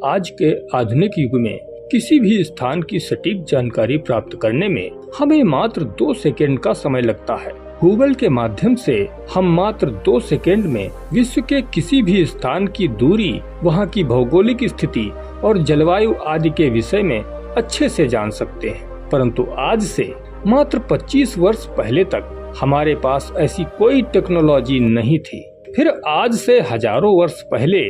आज के आधुनिक युग में किसी भी स्थान की सटीक जानकारी प्राप्त करने में हमें मात्र 2 सेकंड का समय लगता है। गूगल के माध्यम से हम मात्र 2 सेकंड में विश्व के किसी भी स्थान की दूरी, वहां की भौगोलिक स्थिति और जलवायु आदि के विषय में अच्छे से जान सकते हैं। परंतु आज से मात्र 25 वर्ष पहले तक हमारे पास ऐसी कोई टेक्नोलॉजी नहीं थी। फिर आज से हजारों वर्ष पहले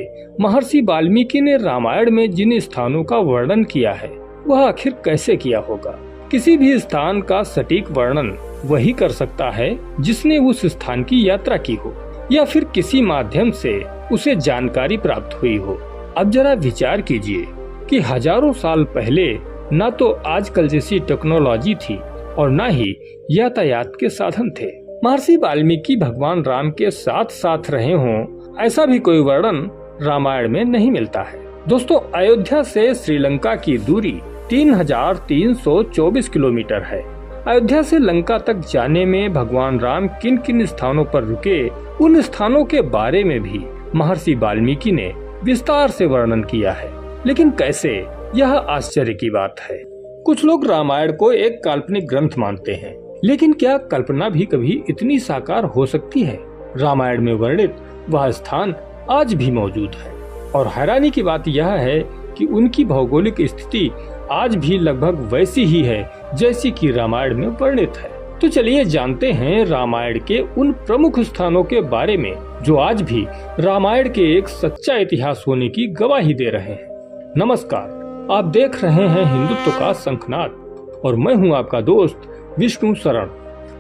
महर्षि वाल्मीकि ने रामायण में जिन स्थानों का वर्णन किया है, वह आखिर कैसे किया होगा? किसी भी स्थान का सटीक वर्णन वही कर सकता है जिसने उस स्थान की यात्रा की हो या फिर किसी माध्यम से उसे जानकारी प्राप्त हुई हो। अब जरा विचार कीजिए कि हजारों साल पहले न तो आजकल जैसी टेक्नोलॉजी थी और न ही यातायात के साधन थे। महर्षि वाल्मीकि भगवान राम के साथ साथ रहे हों, ऐसा भी कोई वर्णन रामायण में नहीं मिलता है। दोस्तों, अयोध्या से श्रीलंका की दूरी 3324 किलोमीटर है। अयोध्या से लंका तक जाने में भगवान राम किन किन स्थानों पर रुके, उन स्थानों के बारे में भी महर्षि वाल्मीकि ने विस्तार से वर्णन किया है। लेकिन कैसे, यह आश्चर्य की बात है। कुछ लोग रामायण को एक काल्पनिक ग्रंथ मानते हैं, लेकिन क्या कल्पना भी कभी इतनी साकार हो सकती है? रामायण में वर्णित वह स्थान आज भी मौजूद है और हैरानी की बात यह है कि उनकी भौगोलिक स्थिति आज भी लगभग वैसी ही है जैसी कि रामायण में वर्णित है। तो चलिए जानते हैं रामायण के उन प्रमुख स्थानों के बारे में जो आज भी रामायण के एक सच्चा इतिहास होने की गवाही दे रहे हैं। नमस्कार, आप देख रहे हैं हिंदुत्व का शंखनाद और मैं हूं आपका दोस्त विष्णु शरण।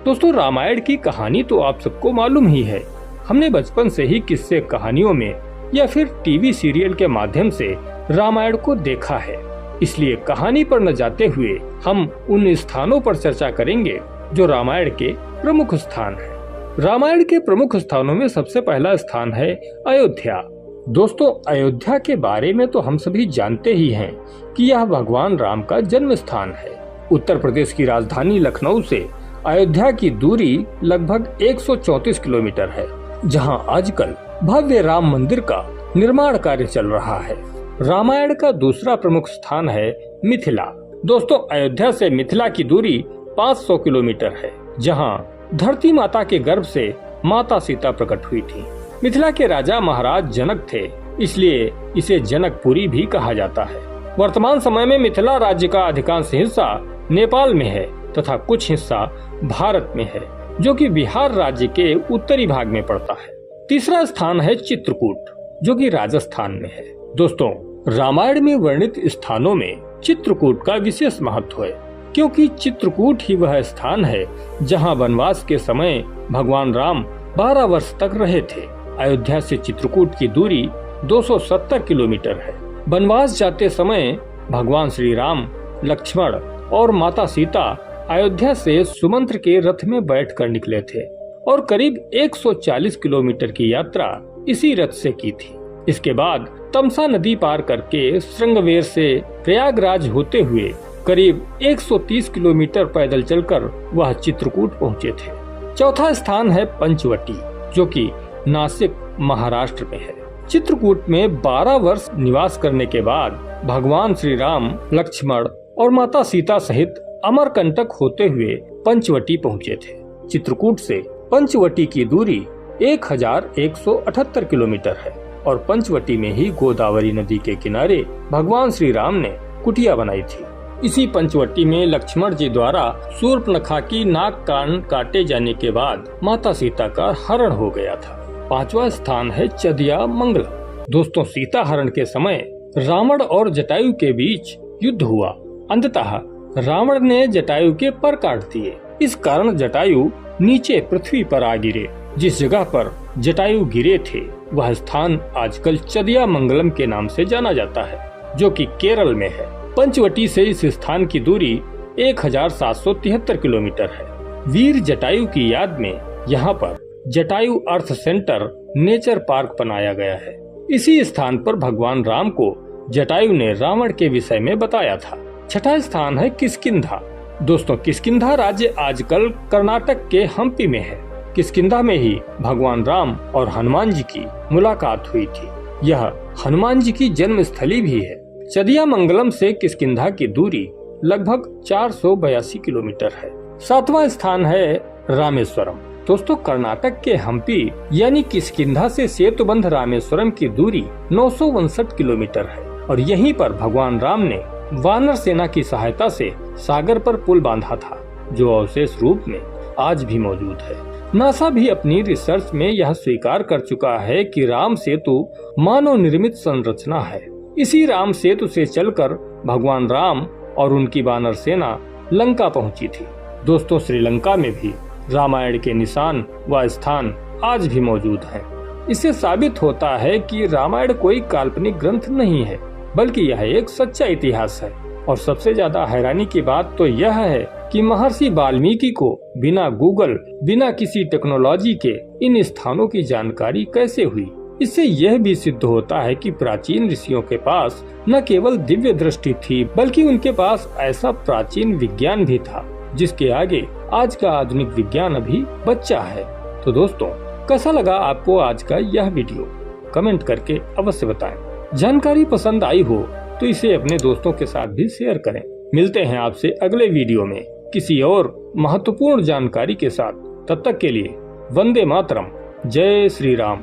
दोस्तों, रामायण की कहानी तो आप सबको मालूम ही है। हमने बचपन से ही किस्से कहानियों में या फिर टीवी सीरियल के माध्यम से रामायण को देखा है, इसलिए कहानी पर न जाते हुए हम उन स्थानों पर चर्चा करेंगे जो रामायण के प्रमुख स्थान हैं। रामायण के प्रमुख स्थानों में सबसे पहला स्थान है अयोध्या। दोस्तों, अयोध्या के बारे में तो हम सभी जानते ही हैं कि यह भगवान राम का जन्म स्थान है। उत्तर प्रदेश की राजधानी लखनऊ से अयोध्या की दूरी लगभग 134 किलोमीटर है, जहां आजकल भव्य राम मंदिर का निर्माण कार्य चल रहा है। रामायण का दूसरा प्रमुख स्थान है मिथिला। दोस्तों, अयोध्या से मिथिला की दूरी 500 किलोमीटर है, जहां धरती माता के गर्भ से माता सीता प्रकट हुई थी। मिथिला के राजा महाराज जनक थे, इसलिए इसे जनकपुरी भी कहा जाता है। वर्तमान समय में मिथिला राज्य का अधिकांश हिस्सा नेपाल में है तथा कुछ हिस्सा भारत में है, जो कि बिहार राज्य के उत्तरी भाग में पड़ता है। तीसरा स्थान है चित्रकूट, जो कि राजस्थान में है। दोस्तों, रामायण में वर्णित स्थानों में चित्रकूट का विशेष महत्व है, क्योंकि चित्रकूट ही वह स्थान है जहां वनवास के समय भगवान राम 12 वर्ष तक रहे थे। अयोध्या से चित्रकूट की दूरी 270 किलोमीटर है। वनवास जाते समय भगवान श्री राम, लक्ष्मण और माता सीता अयोध्या से सुमंत्र के रथ में बैठकर निकले थे और करीब 140 किलोमीटर की यात्रा इसी रथ से की थी। इसके बाद तमसा नदी पार करके श्रृंगवेर से प्रयागराज होते हुए करीब 130 किलोमीटर पैदल चलकर वह चित्रकूट पहुँचे थे। चौथा स्थान है पंचवटी, जो कि नासिक महाराष्ट्र में है। चित्रकूट में 12 वर्ष निवास करने के बाद भगवान श्री राम, लक्ष्मण और माता सीता सहित अमरकंटक होते हुए पंचवटी पहुँचे थे। चित्रकूट से पंचवटी की दूरी 1178 किलोमीटर है और पंचवटी में ही गोदावरी नदी के किनारे भगवान श्री राम ने कुटिया बनाई थी। इसी पंचवटी में लक्ष्मण जी द्वारा शूर्पणखा की नाक कान काटे जाने के बाद माता सीता का हरण हो गया था। पांचवा स्थान है चदिया मंगलम। दोस्तों, सीता हरण के समय रावण और जटायु के बीच युद्ध हुआ। अंततः रावण ने जटायु के पर काट दिए। इस कारण जटायु नीचे पृथ्वी पर आ गिरे। जिस जगह पर जटायु गिरे थे वह स्थान आजकल चदिया मंगलम के नाम से जाना जाता है, जो कि केरल में है। पंचवटी से इस स्थान की दूरी 1773 किलोमीटर है। वीर जटायु की याद में यहाँ पर जटायु अर्थ सेंटर नेचर पार्क बनाया गया है। इसी स्थान पर भगवान राम को जटायु ने रावण के विषय में बताया था। छठा स्थान है किष्किंधा। दोस्तों, किष्किंधा राज्य आजकल कर्नाटक के हम्पी में है। किष्किंधा में ही भगवान राम और हनुमान जी की मुलाकात हुई थी। यह हनुमान जी की जन्म स्थली भी है। चदियामंगलम से किष्किंधा की दूरी लगभग 482 किलोमीटर है। 7वां स्थान है रामेश्वरम। दोस्तों, कर्नाटक के हम्पी यानी किष्किंधा से सेतुबंध रामेश्वरम की दूरी 959 किलोमीटर है और यहीं पर भगवान राम ने वानर सेना की सहायता से सागर पर पुल बांधा था, जो अवशेष रूप में आज भी मौजूद है। नासा भी अपनी रिसर्च में यह स्वीकार कर चुका है कि राम सेतु मानव निर्मित संरचना है। इसी राम सेतु से चलकर भगवान राम और उनकी वानर सेना लंका पहुंची थी। दोस्तों, श्रीलंका में भी रामायण के निशान व स्थान आज भी मौजूद हैं। इससे साबित होता है कि रामायण कोई काल्पनिक ग्रंथ नहीं है, बल्कि यह एक सच्चा इतिहास है। और सबसे ज्यादा हैरानी की बात तो यह है कि महर्षि वाल्मीकि को बिना गूगल, बिना किसी टेक्नोलॉजी के इन स्थानों की जानकारी कैसे हुई। इससे यह भी सिद्ध होता है कि प्राचीन ऋषियों के पास न केवल दिव्य दृष्टि थी, बल्कि उनके पास ऐसा प्राचीन विज्ञान भी था जिसके आगे आज का आधुनिक विज्ञान अभी बच्चा है। तो दोस्तों, कैसा लगा आपको आज का यह वीडियो? कमेंट करके अवश्य बताएं। जानकारी पसंद आई हो तो इसे अपने दोस्तों के साथ भी शेयर करें। मिलते हैं आपसे अगले वीडियो में किसी और महत्वपूर्ण जानकारी के साथ। तब तक के लिए वंदे मातरम। जय श्री राम।